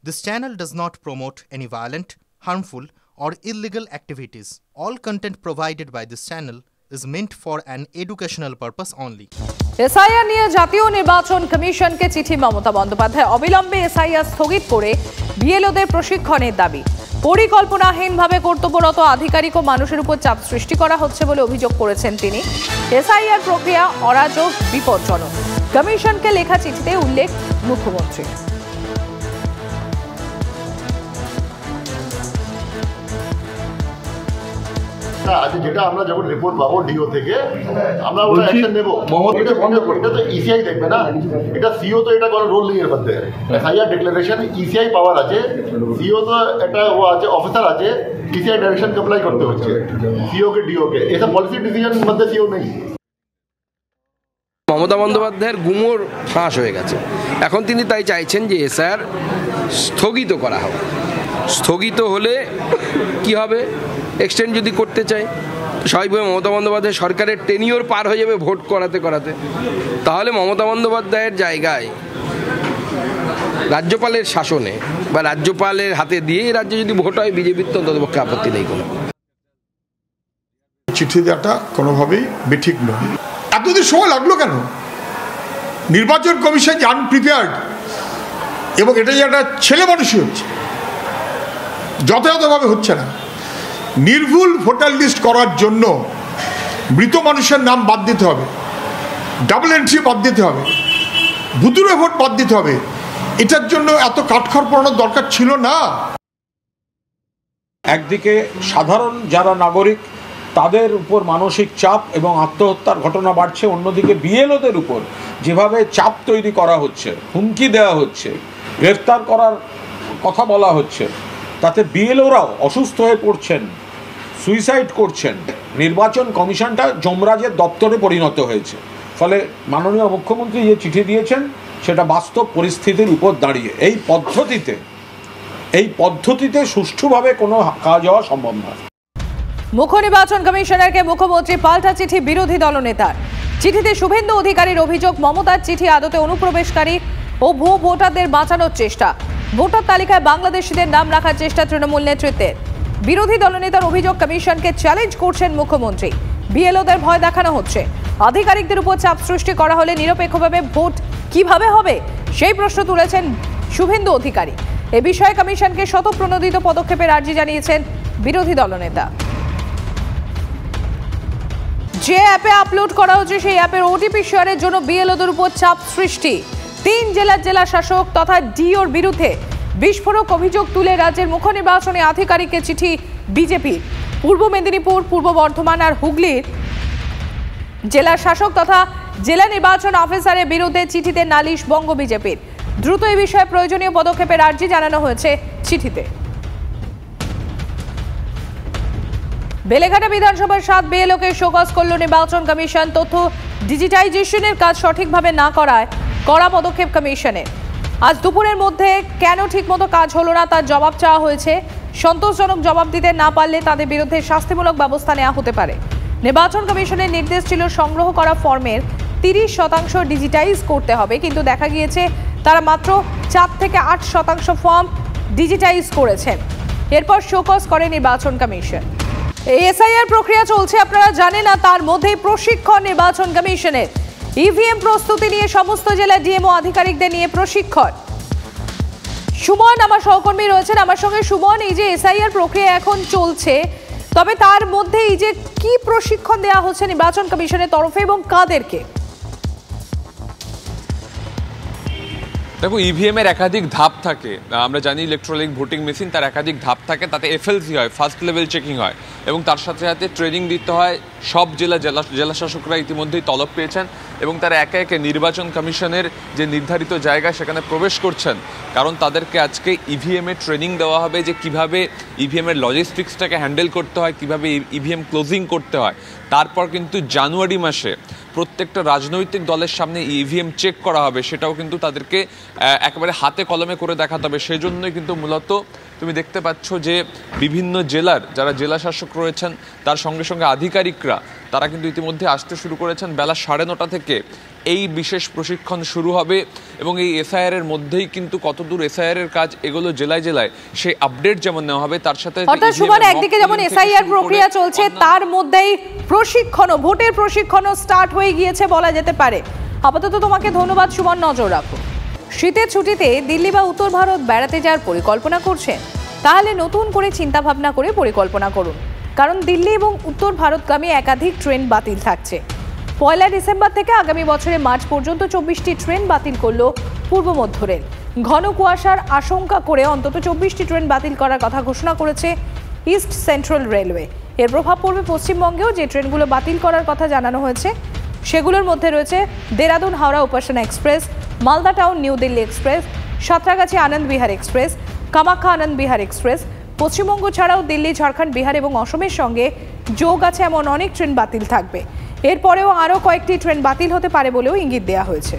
This channel does not promote any violent, harmful, or illegal activities. All content provided by this channel is meant for an educational purpose only. SIR নিয়ে জাতীয় নির্বাচন কমিশনকে চিঠি মমতা বন্দ্যোপাধ্যায়। অবিলম্বে SIR স্থগিত করে বিএলওদের প্রশিক্ষণের দাবি। পরিকল্পনাহীনভাবে কর্তব্যরত আধিকারিক ও মানুষের উপর চাপ সৃষ্টি করা হচ্ছে বলে অভিযোগ করেছেন তিনি। এসআইআর প্রক্রিয়া অরাজক, বিপজ্জনক। কমিশনকে লেখা চিঠিতে উল্লেখ মুখ্যমন্ত্রী। আজ যেটা আমরা যখন রিপোর্ট পাবো ডিও থেকে আমরা ওটা অ্যাকশন নেব। এটা তো ইসিআই দেখবে না, এটা সিও তো এটা কোনো রোল নেই এর মধ্যে। এসআইআর ডিক্লারেশন ইসিআই পাওয়ার আছে, সিও তো একটা ও আছে, অফিসার আছে, ইসিআই ডাইরেকশন অ্যাপ্লাই করতে হচ্ছে সিও কে ডিও কে। এটা পলিসি ডিসিশন মধ্যে সিও নেই। মমতা বন্দ্যোপাধ্যায়ের গুমর ফাঁস হয়ে গেছে। এখন তিনি তাই চাইছেন যে এসআইআর স্থগিত করা হবে। স্থগিত হলে কি হবে? এক্সটেন্ড যদি করতে চায়, স্বাভাবিকভাবে মমতা বন্দ্যোপাধ্যায় সরকারের টেনিওর পার হয়ে যাবে ভোট করাতে করাতে। তাহলে মমতা বন্দ্যোপাধ্যায়ের জায়গায় রাজ্যপালের শাসনে বা রাজ্যপালের হাতে দিয়ে রাজ্যে যদি ভোট হয়, বিজেপির তো অন্ততপক্ষে আপত্তি নেই কোনো। চিঠি দেওয়াটা কোনোভাবেই বেঠিক নয়। এতদিন সময় লাগলো কেন? নির্বাচন কমিশন যে আনপ্রিপেয়ার্ড, এবং এটা যে একটা ছেলে মানুষই হচ্ছে, যথাযথভাবে হচ্ছে না। নির্ভুল ভোটার লিস্ট করার জন্য মৃত মানুষের নাম বাদ দিতে হবে, ডাবল এন্ট্রি বাদ দিতে হবে, ভুতুড়ে ভোট বাদ দিতে হবে। এটার জন্য এত কাঠখড় পোড়ানোর দরকার ছিল না। একদিকে সাধারণ যারা নাগরিক তাদের উপর মানসিক চাপ এবং আত্মহত্যার ঘটনা বাড়ছে, অন্যদিকে বিএলওদের উপর যেভাবে চাপ তৈরি করা হচ্ছে, হুমকি দেওয়া হচ্ছে, গ্রেফতার করার কথা বলা হচ্ছে, তাতে বিএলওরাও অসুস্থ হয়ে পড়ছেন, সুইসাইড করছেন। নির্বাচন কমিশনটা যমরাজের দপ্তরে পরিণত হয়েছে। ফলে মাননীয় মুখ্যমন্ত্রী যে চিঠি দিয়েছেন সেটা বাস্তব পরিস্থিতির উপর দাঁড়িয়ে এই পদ্ধতিতে সুষ্ঠুভাবে কোনো কাজ হওয়া সম্ভব নয়। মুখ্য নির্বাচন কমিশনারকে মুখ্যমন্ত্রী পাল্টা চিঠি বিরোধী দলনেতার। চিঠিতে শুভেন্দু অধিকারীর অভিযোগ, মমতার চিঠি আদতে অনুপ্রবেশকারী ও ভুয়ো ভোটারদের বাঁচানোর চেষ্টা। ভোটার তালিকায় বাংলাদেশিদের নাম রাখার চেষ্টা তৃণমূল নেতৃত্বের। বিরোধী দলনেতার অভিযোগ, কমিশনকে চ্যালেঞ্জ করছেন মুখ্যমন্ত্রী। বিএলওদের ভয় দেখানো হচ্ছে। আধিকারিকদের উপর চাপ সৃষ্টি করা হলে নিরপেক্ষভাবে ভোট কিভাবে হবে সেই প্রশ্ন তুলেছেন শুভেন্দু অধিকারী। এ বিষয়ে কমিশনকে স্বতঃপ্রণোদিত পদক্ষেপের আর্জি জানিয়েছেন বিরোধী দলনেতা। যে অ্যাপে আপলোড করা হচ্ছে সেই অ্যাপের ওটিপি শেয়ারের জন্য বিএলওদের উপর চাপ সৃষ্টি। 3 জেলার জেলা শাসক তথা ডিওর বিরুদ্ধে বিস্ফোরক অভিযোগ তুলে রাজ্যের মুখ্য নির্বাচনী আধিকারিককে চিঠি বিজেপি। পূর্ব মেদিনীপুর, পূর্ব বর্ধমান আর হুগলির জেলা শাসক তথা জেলা নির্বাচন অফিসারের বিরুদ্ধে চিঠিতে নালিশ বঙ্গ বিজেপির। দ্রুত এই বিষয়ে প্রয়োজনীয় পদক্ষেপের আর্জি জানানো হয়েছে চিঠিতে। বেলেঘাটা বিধানসভার 7 বিএলওকে শোকজ করল নির্বাচন কমিশন। তথ্য ডিজিটাইজেশনের কাজ সঠিকভাবে না করায় কড়া পদক্ষেপ কমিশনের। আজ দুপুরের মধ্যে কেন ঠিকমতো কাজ হলো না তার জবাব চাওয়া হয়েছে। সন্তোষজনক জবাব দিতে না পারলে তাদের বিরুদ্ধে শাস্তিমূলক ব্যবস্থা নেওয়া হতে পারে। নির্বাচন কমিশনের নির্দেশ ছিল সংগ্রহ করা ফর্মের 30% ডিজিটাইজ করতে হবে, কিন্তু দেখা গিয়েছে তারা মাত্র 4 থেকে 8% ফর্ম ডিজিটাইজ করেছেন। এরপর শোকজ করে নির্বাচন কমিশন। এসআইআর প্রক্রিয়া চলছে, আপনারা জানেন না, তার মধ্যেই প্রশিক্ষণ নির্বাচন কমিশনের। ইভিএম প্রস্তুতি নিয়ে সমস্ত জেলা ডিএমও আধিকারিকদের নিয়ে প্রশিক্ষণ। সুমন আমার সহকর্মী রয়েছেন আমার সঙ্গে। সুমন, এই যে এসআইআর প্রক্রিয়া এখন চলছে, তবে তার মধ্যে এই যে কি প্রশিক্ষণ দেওয়া হচ্ছে নির্বাচন কমিশনের তরফে এবং কাদেরকে? দেখো, ইভিএম এর একাধিক ধাপ থাকে। আমরা জানি ইলেকট্রনিক ভোটিং মেশিন, তার একাধিক ধাপ থাকে। তাতে এফএলসি হয়, ফার্স্ট লেভেল চেকিং হয়, এবং তার সাথে সাথে ট্রেনিং দিতে হয়। সব জেলা শাসকরা ইতিমধ্যেই তলব পেয়েছেন এবং তারা একে একে নির্বাচন কমিশনের যে নির্ধারিত জায়গা সেখানে প্রবেশ করছেন, কারণ তাদেরকে আজকে ইভিএম এর ট্রেনিং দেওয়া হবে যে কিভাবে ইভিএম এর লজিস্টিক্সটাকে হ্যান্ডেল করতে হয়, কিভাবে ইভিএম ক্লোজিং করতে হয়। তারপর কিন্তু জানুয়ারি মাসে প্রত্যেকটা রাজনৈতিক দলের সামনে ইভিএম চেক করা হবে, সেটাও কিন্তু তাদেরকে একেবারে হাতে কলমে করে দেখাতে হবে। সেজন্যই কিন্তু মূলত তুমি দেখতে পাচ্ছ যে বিভিন্ন জেলার যারা জেলা শাসক রয়েছেন তার সঙ্গে সঙ্গে আধিকারিকরা তারা কিন্তু ইতিমধ্যে আসতে শুরু করেছেন। বেলা 9:30 থেকে এই বিশেষ প্রশিক্ষণ শুরু হবে এবং এই এসআইআর এর মধ্যেই কিন্তু কতদূর এসআইআর এর কাজ এগুলো জেলায় জেলায় সেই আপডেট যেমন নেওয়া হবে, তার সাথে অর্থাৎ সুমন, একদিকে যেমন এসআইআর প্রক্রিয়া চলছে, তার মধ্যেই প্রশিক্ষণও, ভোটের প্রশিক্ষণও স্টার্ট হয়ে গিয়েছে বলা যেতে পারে। আপাতত তোমাকে ধন্যবাদ সুমন, নজর রাখো। শীতের ছুটিতে দিল্লি বা উত্তর ভারত বেড়াতে যাওয়ার পরিকল্পনা করছেন? তাহলে নতুন করে চিন্তা ভাবনা করে পরিকল্পনা করুন, কারণ দিল্লি এবং উত্তর ভারতগামী একাধিক ট্রেন বাতিল থাকছে। 1 ডিসেম্বর থেকে আগামী বছরের মার্চ পর্যন্ত 24টি ট্রেন বাতিল করল পূর্ব মধ্য রেল। ঘন কুয়াশার আশঙ্কা করে অন্তত 24টি ট্রেন বাতিল করার কথা ঘোষণা করেছে ইস্ট সেন্ট্রাল রেলওয়ে। এর প্রভাব পড়বে পশ্চিমবঙ্গেও। যে ট্রেনগুলো বাতিল করার কথা জানানো হয়েছে সেগুলোর মধ্যে রয়েছে Dehradun Howrah Upasana express, Malda town new Delhi express, Santragachi Anand Vihar express, Kamakhya Anand Vihar express. Paschimbanga ছাড়াও দিল্লি, ঝাড়খণ্ড, বিহার এবং অসমের সঙ্গে যোগ আছে এমন অনেক ট্রেন বাতিল থাকবে। এরপরেও আরও কয়েকটি ট্রেন বাতিল হতে পারে বলেও ইঙ্গিত দেওয়া হয়েছে।